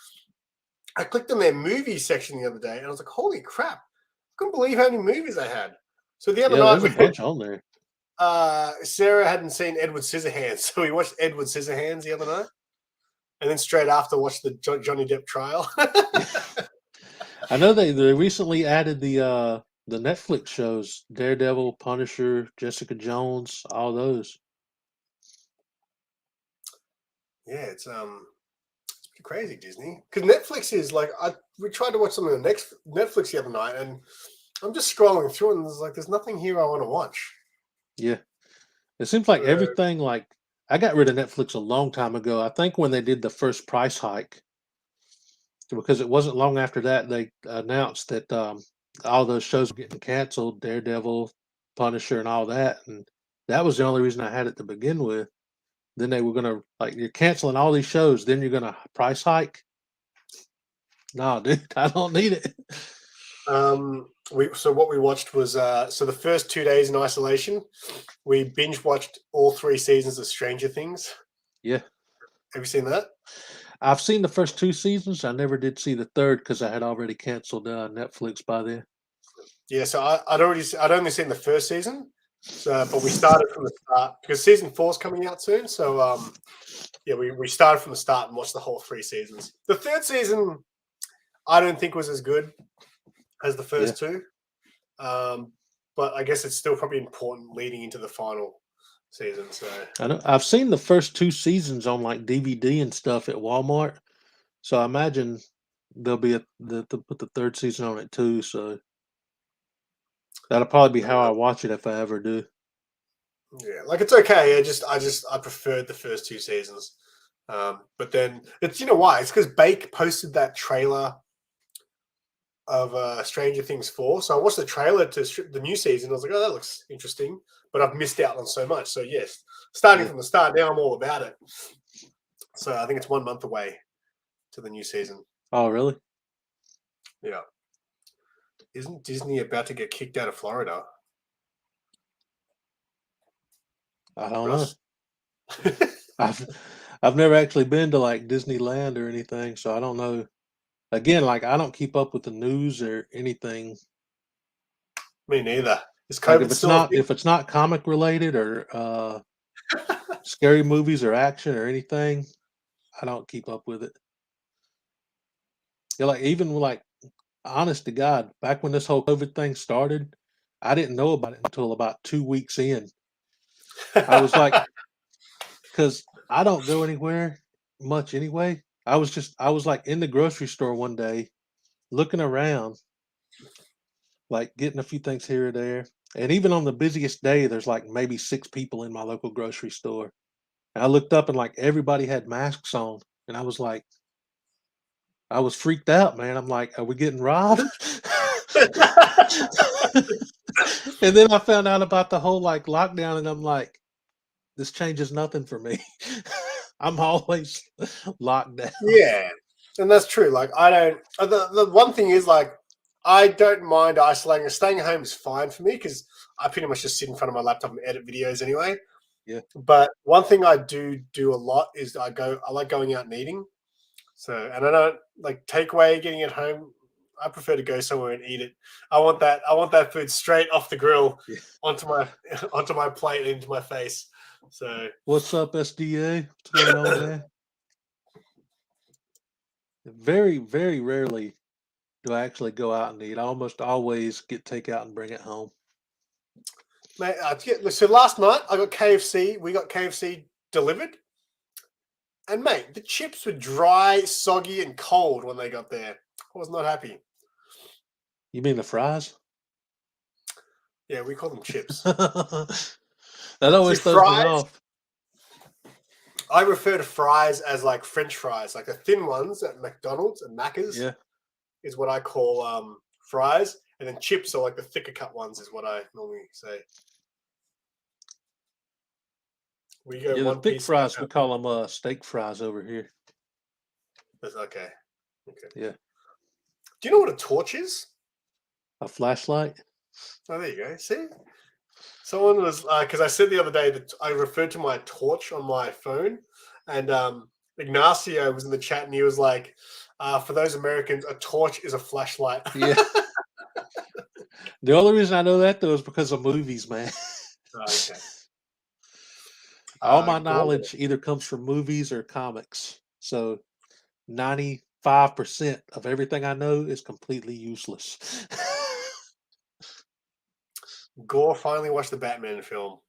I clicked on their movies section the other day, and I was like, "Holy crap! I couldn't believe how many movies they had." So the other yeah, there's a night, bunch on there. Sarah hadn't seen Edward Scissorhands, so we watched Edward Scissorhands the other night, and then straight after watched the Johnny Depp trial. I know they recently added the Netflix shows, Daredevil, Punisher, Jessica Jones, all those. Yeah, it's pretty crazy, Disney. Because Netflix is like we tried to watch something on Netflix the other night, and I'm just scrolling through, and there's nothing here I want to watch. Yeah, it seems like everything. Like I got rid of Netflix a long time ago. I think when they did the first price hike, because it wasn't long after that they announced that all those shows were getting canceled, Daredevil, Punisher, and all that, and that was the only reason I had it to begin with. Then they were gonna like you're canceling all these shows, then you're gonna price hike. No, dude, I don't need it. So what we watched was so the first 2 days in isolation, we binge watched all 3 seasons of Stranger Things. Yeah, Have you seen that? I've seen the first 2 seasons. I never did see the third because I had already canceled Netflix by then. Yeah, so I'd only seen the first season, but we started from the start because season 4 is coming out soon. So yeah, we started from the start and watched the whole 3 seasons. The third season, I don't think was as good as the first 2, but I guess it's still probably important leading into the final season. So I know I've seen the first 2 seasons on like DVD and stuff at Walmart. So I imagine they'll put the third season on it too. So that'll probably be how I watch it if I ever do. yeah, like it's okay. I preferred the first 2 seasons, but then it's why? It's because Bake posted that trailer of Stranger Things 4. So I watched the trailer to the new season. I was like, oh, that looks interesting, but I've missed out on so much. So yes, starting from the start, now I'm all about it. So I think it's 1 month away to the new season. Oh, really? Yeah. Isn't Disney about to get kicked out of Florida? I don't Russ? know. I've never actually been to like Disneyland or anything, so I don't know. Again, like I don't keep up with the news or anything. Me neither. Is Like COVID still a thing? if it's not comic related or scary movies or action or anything, I don't keep up with it. Yeah, like even like honest to God, back when this whole COVID thing started, I didn't know about it until about 2 weeks in. I was like, because I don't go anywhere much anyway. I was like in the grocery store one day, looking around, like getting a few things here or there. And even on the busiest day, there's like maybe 6 people in my local grocery store. And I looked up and like everybody had masks on. And I was like, I was freaked out, man. I'm like, are we getting robbed? And then I found out about the whole like lockdown, and I'm like, this changes nothing for me. I'm always locked down. Yeah, and that's true. Like I don't. The one thing is like I don't mind isolating. Staying home is fine for me because I pretty much just sit in front of my laptop and edit videos anyway. Yeah. But one thing I do a lot is I like going out and eating. So, and I don't like takeaway, getting it home. I prefer to go somewhere and eat it. I want that food straight off the grill Yeah. onto my plate and into my face. So, What's up, SDA? What's going on, man? Very, very rarely do I actually go out and eat. I almost always get takeout and bring it home. mate, so last night I got KFC. We got KFC delivered. And mate, the chips were dry, soggy, and cold when they got there. I was not happy. You mean the fries? Yeah, we call them chips. That always throws me off. I refer to fries as like French fries, like the thin ones at McDonald's and Macca's. Yeah. Is what I call fries. And then chips are like the thicker cut ones, is what I normally say. We go Yeah, the one thick piece. fries, we call them steak fries over here. That's okay. Yeah. Do you know what a torch is? A flashlight? Oh, there you go. See? Someone was, because I said the other day that I referred to my torch on my phone, and Ignacio was in the chat and he was like, for those Americans, a torch is a flashlight. Yeah. The only reason I know that, though, is because of movies, man. Okay. All my knowledge either comes from movies or comics. So 95% of everything I know is completely useless. Gore finally watched the Batman film.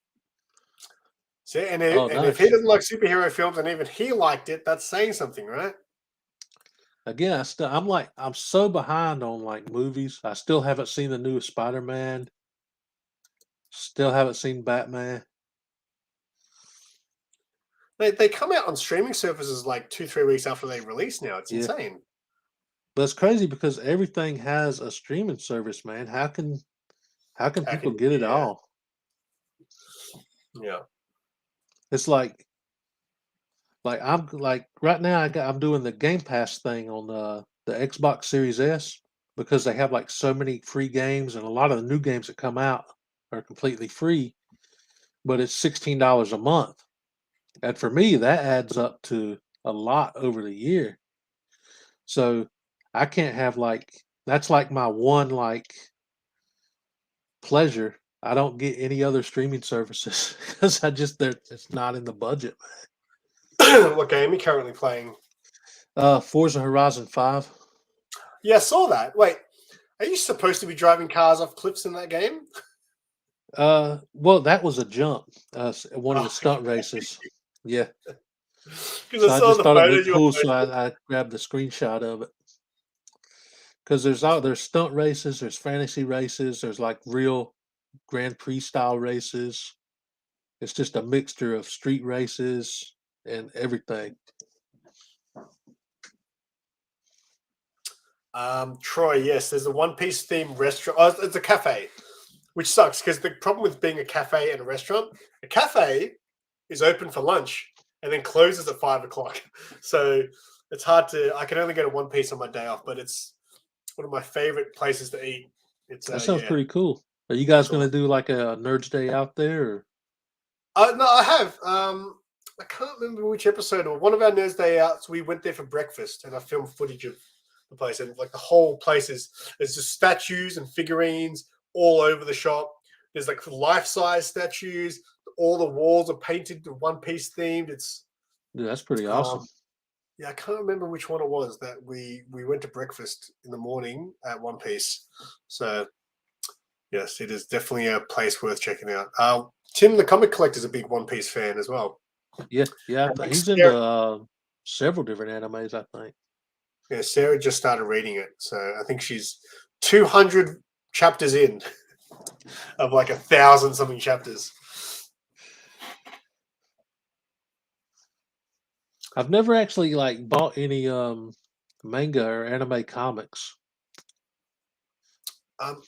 See, and Nice. if he doesn't like superhero films and even he liked it, that's saying something, right? Again, I'm so behind on like movies. I still haven't seen the newest Spider-Man. Still haven't seen Batman. They come out on streaming services like 2-3 weeks after they release now. It's insane. But it's crazy because everything has a streaming service, man. How can people get it all? Yeah. It's like I'm like right now I'm doing the Game Pass thing on the Xbox Series S because they have like so many free games, and a lot of the new games that come out are completely free, but it's $16 a month. And for me, that adds up to a lot over the year. So I can't have that's like my one pleasure. I don't get any other streaming services because it's not in the budget. What game are you currently playing? Forza Horizon 5. Yeah, I saw that. Wait, are you supposed to be driving cars off cliffs in that game? Well, that was a jump. One of the stunt races. Yeah. Because So I just thought it looked cool, so I grabbed the screenshot of it. Because there's stunt races, there's fantasy races, there's like real Grand Prix style races. It's just a mixture of street races and everything. Troy, yes, there's a One Piece themed restaurant. Oh, it's a cafe, which sucks because the problem with being a cafe and a restaurant, a cafe is open for lunch and then closes at 5 o'clock. So it's hard to. I can only go to One Piece on my day off, but it's one of my favorite places to eat. That sounds pretty cool. Are you guys going to do like a Nerds Day out there? Or? No, I have. I can't remember which episode or one of our Nerds Day outs. We went there for breakfast, and I filmed footage of the place, and like the whole place there's just statues and figurines all over the shop. There's like life-size statues. All the walls are painted One Piece themed. Dude, that's pretty awesome. Yeah, I can't remember which one it was that we went to breakfast in the morning at One Piece. So yes, it is definitely a place worth checking out. Tim, the comic collector, is a big One Piece fan as well. Yeah. He's into several different animes, I think. Yeah, Sarah just started reading it, so I think she's 200 chapters in of like 1,000 something chapters. I've never actually like bought any manga or anime comics.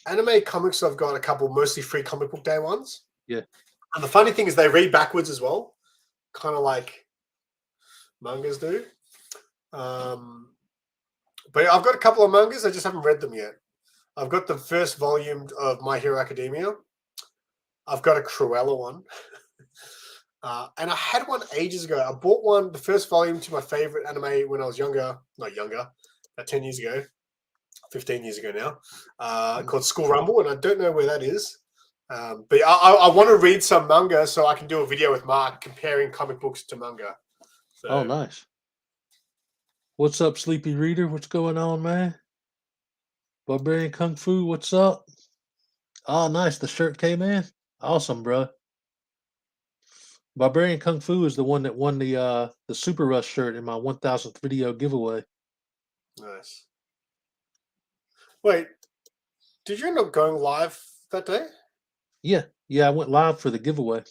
Anime comics, I've got a couple, mostly free comic book day ones. Yeah. And the funny thing is they read backwards as well, kind of like mangas do. But I've got a couple of mangas. I just haven't read them yet. I've got the first volume of My Hero Academia. I've got a Cruella one. And I had one ages ago. I bought one, the first volume to my favorite anime when I was younger. Not younger, about 10 years ago. 15 years ago now. Called School Rumble. And I don't know where that is. But I want to read some manga so I can do a video with Mark comparing comic books to manga. So, oh, nice. What's up, Sleepy Reader? What's going on, man? Barbarian Kung Fu, what's up? Oh, nice. The shirt came in. Awesome, bro. Barbarian Kung Fu is the one that won the Super Rush shirt in my 1000th video giveaway. Nice. Wait, did you end up going live that day? Yeah, I went live for the giveaway.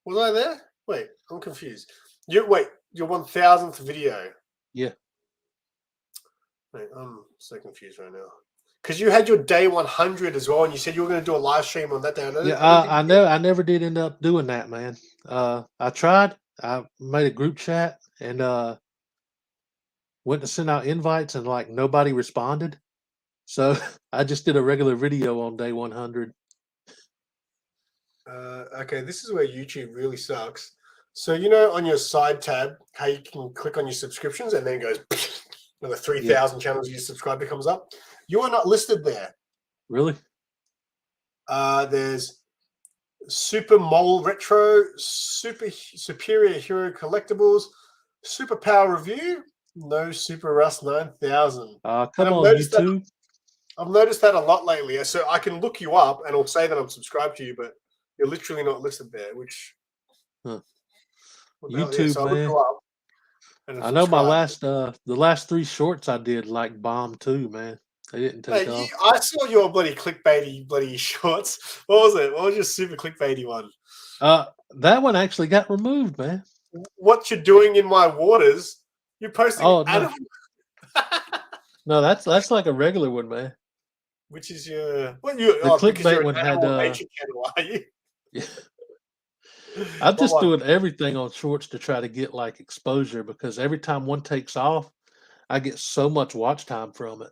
Was I there? Wait, I'm confused. Your 1000th video. Yeah. Wait, I'm so confused right now. because you had your day 100 as well, and you said you were going to do a live stream on that day. I never did end up doing that, man. I tried. I made a group chat and went to send out invites, and like nobody responded. So I just did a regular video on day 100. Okay, this is where YouTube really sucks. So you know, on your side tab, how you can click on your subscriptions, and then it goes when the 3,000 channels you subscribe to comes up. You are not listed there. Really? There's Super Mole Retro, Superior Hero Collectibles, Super Power Review, no Super Rust 9000. Come on, YouTube. I've noticed that a lot lately. So I can look you up and it'll say that I'm subscribed to you, but you're literally not listed there, which YouTube, so man. I know my the last 3 shorts I did like bomb too, man. They didn't take off. I saw your bloody clickbaity bloody shorts. What was it? What was your super clickbaity one? That one actually got removed, man. What you're doing in my waters? You're posting. Oh no. No, that's like a regular one, man. Which is your the clickbait one had channel, are you? Yeah. I'm just doing everything on shorts to try to get like exposure, because every time one takes off, I get so much watch time from it,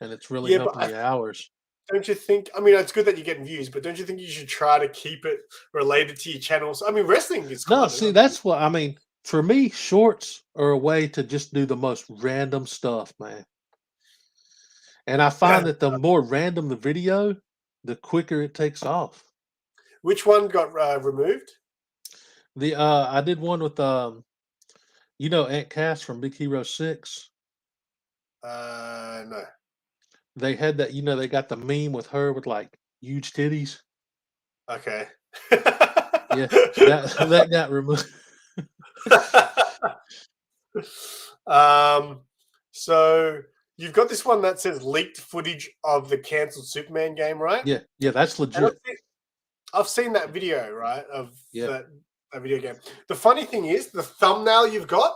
and it's really helping me hours. Don't you think? I mean, it's good that you're getting views, but don't you think you should try to keep it related to your channels? I mean, wrestling is no. See, that's what I mean. For me, shorts are a way to just do the most random stuff, man. And I find that the more random the video, the quicker it takes off. Which one got removed? I did one with you know, Aunt Cass from Big Hero 6. No. They had that, you know, they got the meme with her with like huge titties. Okay. Yeah, that got removed. So you've got this one that says leaked footage of the cancelled Superman game, right? Yeah, that's legit. I've seen that video, right? Of that video game. The funny thing is, the thumbnail you've got,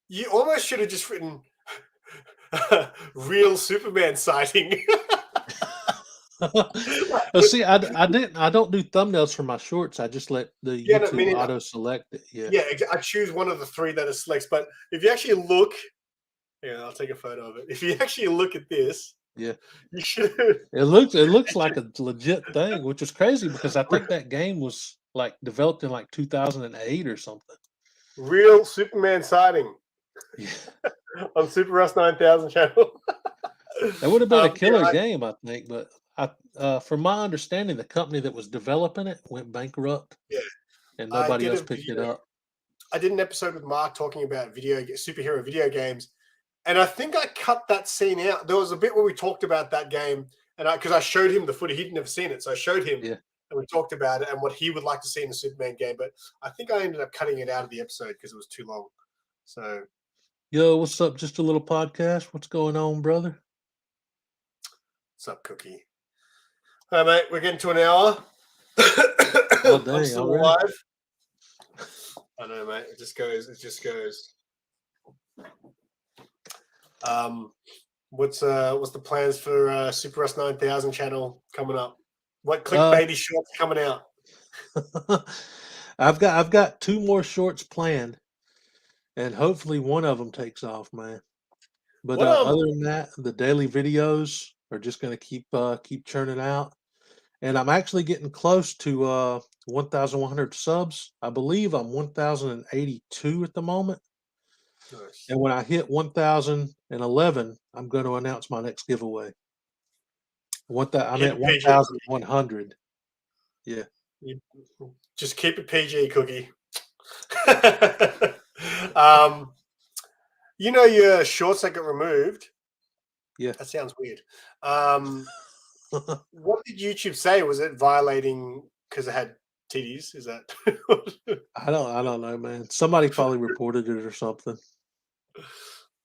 you almost should have just written real Superman sighting. See, I don't do thumbnails for my shorts. I just let the YouTube auto select it. Yeah, I choose one of the 3 that it selects. But if you actually look, I'll take a photo of it. If you actually look at this, you should. It looks like a legit thing, which is crazy because I think that game was like developed in like 2008 or something. Real Superman sighting. Yeah. On Super Rust 9000 channel. That would have been a killer game, I think, but from my understanding, the company that was developing it went bankrupt. Yeah, and nobody else picked it up. I did an episode with Mark talking about superhero video games, and I think I cut that scene out. There was a bit where we talked about that game, and because I showed him the footage, he'd never seen it, so I showed him, and we talked about it and what he would like to see in the Superman game. But I think I ended up cutting it out of the episode because it was too long. So, yo, what's up? Just a little podcast. What's going on, brother? What's up, Cookie? All right, mate. We're getting to an hour. Oh, dang, I'm still alive. I know, mate. It just goes. What's the plans for Super Rust 9000 channel coming up? What clickbaity shorts coming out? I've got 2 more shorts planned, and hopefully one of them takes off, man. But other than that, the daily videos are just going to keep churning out, and I'm actually getting close to 1,100 subs. I believe I'm 1,082 at the moment. Nice. And when I hit 1,011, I'm going to announce my next giveaway. I'm at 1,100. Yeah. Just keep it PG, Cookie. You know your shorts that got removed? Yeah. That sounds weird. What did YouTube say? Was it violating because it had titties? Is that? I don't know, man. Somebody probably reported it or something.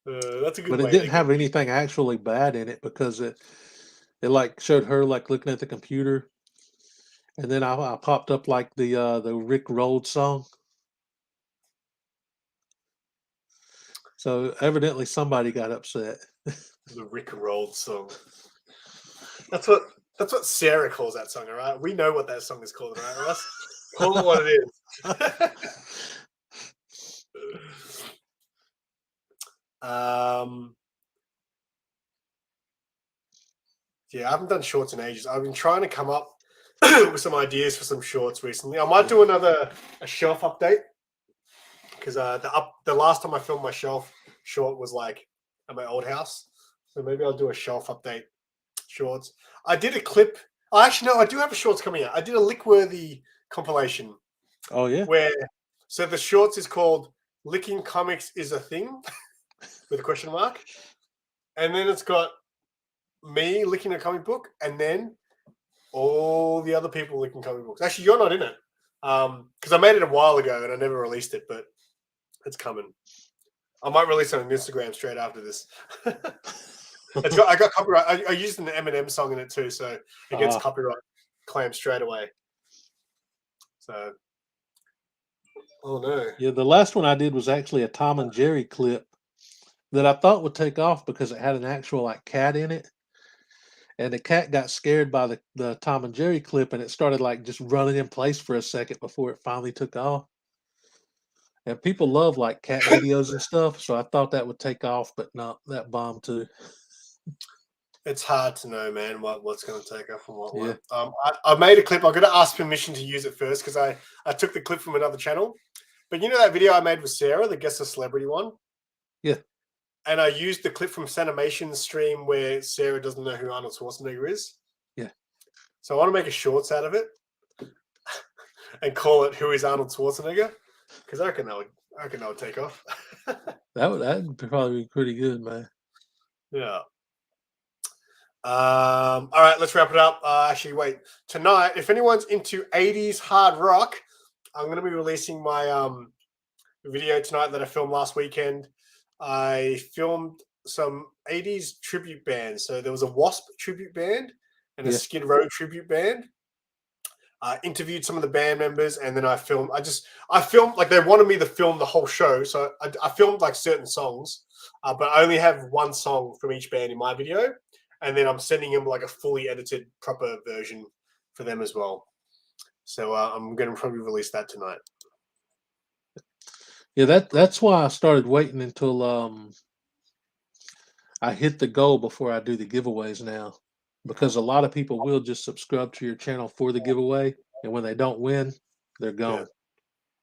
That's a good. But it didn't have anything actually bad in it because it like showed her like looking at the computer, and then I popped up like the Rick Rolled song. So evidently somebody got upset. The Rick Rolled song. That's what Sarah calls that song, all right? We know what that song is called, right, Russ? Call it what it is. Yeah, I haven't done shorts in ages. I've been trying to come up with some ideas for some shorts recently. I might do a shelf update because the last time I filmed my shelf short was like at my old house, so maybe I'll do a shelf update shorts. I did a clip. Oh, actually, no, I do have a shorts coming out. I did a Lickworthy compilation. Oh yeah. So the shorts is called "Licking Comics is a Thing" with a question mark, and then it's got me licking a comic book, and then all the other people licking comic books. Actually, you're not in it because I made it a while ago and I never released it, but it's coming. I might release it on Instagram straight after this. I got copyright. I used an Eminem song in it too, so it gets copyright claimed straight away. So, oh no. Yeah, the last one I did was actually a Tom and Jerry clip that I thought would take off because it had an actual like cat in it. And the cat got scared by the Tom and Jerry clip, and it started like just running in place for a second before it finally took off. And people love like cat videos and stuff, so I thought that would take off, but not that bombed too. It's hard to know, man, what's going to take off and what won't. I made a clip. I'm going to ask permission to use it first because I took the clip from another channel. But you know that video I made with Sarah, the Guess the Celebrity one? Yeah. And I used the clip from Sanimation's stream where Sarah doesn't know who Arnold Schwarzenegger is. Yeah. So I want to make a shorts out of it and call it "Who is Arnold Schwarzenegger?" Because I reckon that would take off. That'd probably be pretty good, man. Yeah. All right, let's wrap it up. Actually, wait. Tonight, if anyone's into 80s hard rock, I'm going to be releasing my video tonight that I filmed last weekend. I filmed some 80s tribute bands. So there was a Wasp tribute band and a Skid Row tribute band. I interviewed some of the band members, and then I filmed like they wanted me to film the whole show. So I filmed like certain songs, but I only have one song from each band in my video. And then I'm sending them like a fully edited, proper version for them as well. So I'm going to probably release that tonight. Yeah, that's why I started waiting until I hit the goal before I do the giveaways now, because a lot of people will just subscribe to your channel for the giveaway, and when they don't win, they're gone. Yeah.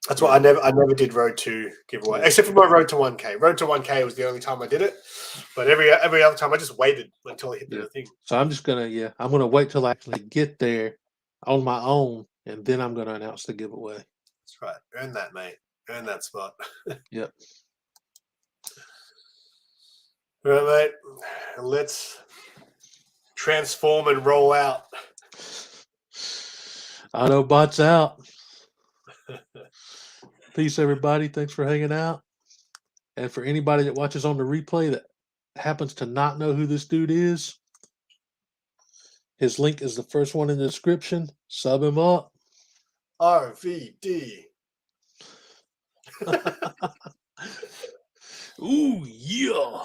That's why I never did Road to giveaway, except for my Road to 1K. Road to 1K was the only time I did it, but every other time I just waited until I hit the thing. So I'm just gonna wait till I actually get there on my own, and then I'm gonna announce the giveaway. That's right. Earn that, mate. Earn that spot. Yep. All right, mate. Let's transform and roll out. Autobots out. Peace, everybody. Thanks for hanging out. And for anybody that watches on the replay that happens to not know who this dude is, his link is the first one in the description. Sub him up. RVD. Ooh, yeah.